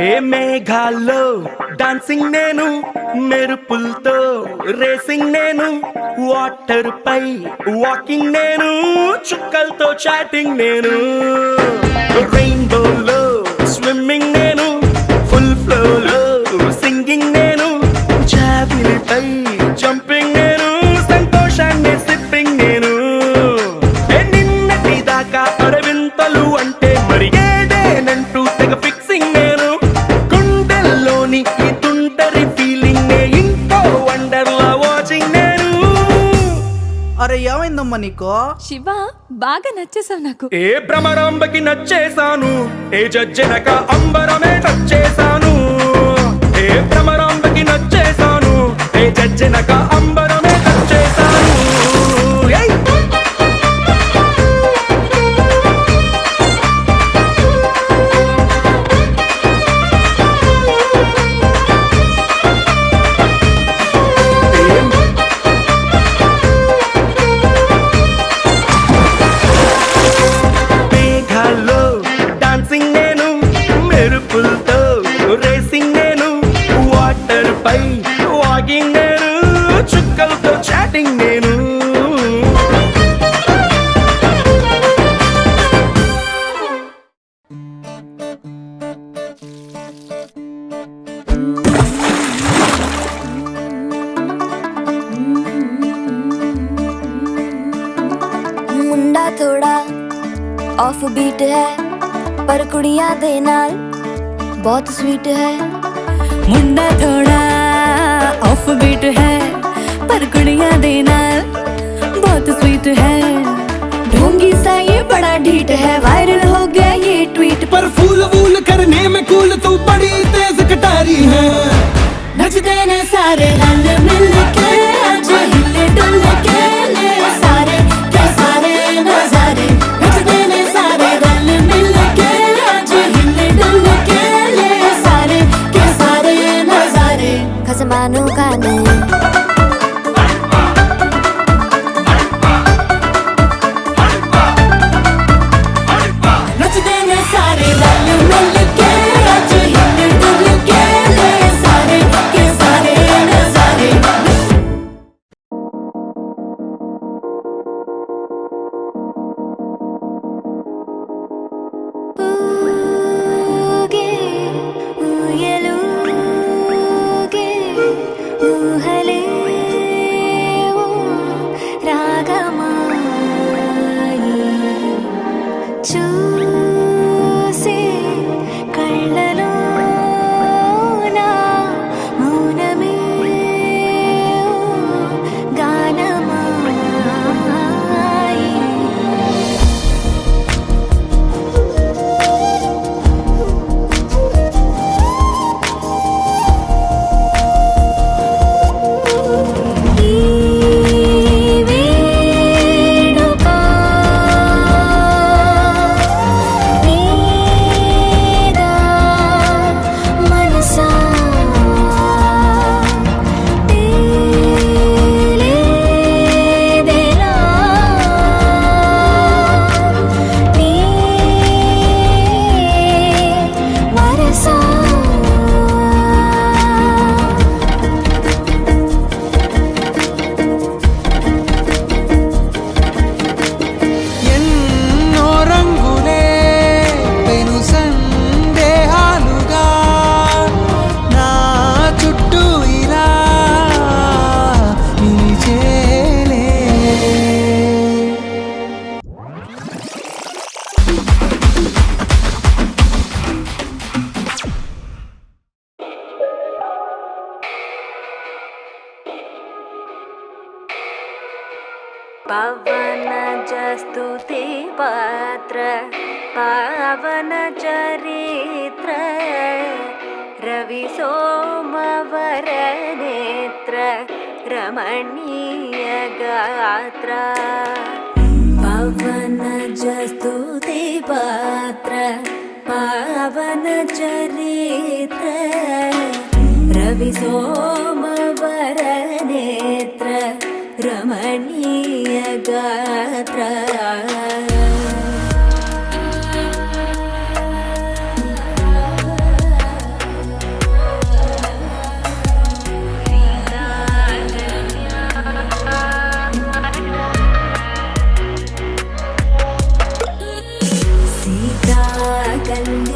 ఏ మేఘాల్లో dancing నేను, మెరుపులతో racing నేను, వాటర్ పై వాకింగ్ నేను, చుక్కలతో చాటింగ్ నేను, రెయిన్బోలో స్విమ్మింగ్ నేను, ఫుల్ ఫ్లోలో సింగింగ్ నేను, జాబిలిపై జంపింగ్ నేను, సంతోషాన్ని సిప్పింగ్ నేను. నిన్నటి దాకా అరవింతలు అంటే మరి ఏదేనంటూ తెగ ఫిక్సింగ్ నేను. గుండెల్లోని ఈ తుంటరి ఫీలింగ్ ఇంకో వండర్లా వాచింగ్ నేను. అరే ఏమైందమ్మా నీకు? శివ బాగా నచ్చేసావు నాకు. ఏ భ్రమరాంబకి నచ్చేసాను, ఏ జజ్జనక అంబరమే నచ్చేసాను. ఏ భ్రమరాంబకి నచ్చేసాను, ఏ జజ్జనక అంబరమే నచ్చేసాను. మేఘాల్లో డాన్సింగ్ నేను, మెరుపులతో రేసింగ్ నేను, వాటర్ పై వాకింగ్ నేను, చుక్కలతో చాటింగ్ నేను. मुंडा थोड़ा ऑफ बीट है पर कुड़ियां दे नाल बहुत स्वीट है। मुंडा थोड़ा ऑफ बीट है पर कुड़ियां दे नाल बहुत स्वीट है। ढोंगी सा ये बड़ा ढीठ है, वायरल हो गया ये ट्वीट पर फूल वूल करने में कूल तू बड़ी तेज कटारी है। नचते ने सारे रल मिल के आज हिले डुल के ले सारे के सारे नजारे। नचते ने सारे रल मिल के आज हिले डुल के ले सारे के सारे नजारे। खसमानू खाने नचते ने सारे रल मिल के आज हिले डुल के ले सारे के सारे नजारे। ఊగే ఊయలూగే ఊహలే ఓ రాగమాయి చూసే కళ్ళలోన మౌనమే ఓ గానమాయి. ఈ వేడుక నీదా మనసా తేలేదెలా నీ వరసా. ఎన్నో రంగులే పెను సందేహాలుగా నా చుట్టూ ఇలా నిలిచేలే. పవన జస్తుతి పాత్ర పావన చరిత్ర రవి సోమవర నేత్ర రమణీయ గాత్ర. పవన జస్తుతి పాత్ర పావన చరిత్ర రవి సోమవర నేత్ర రమణీయ गात्रा सीता कन्या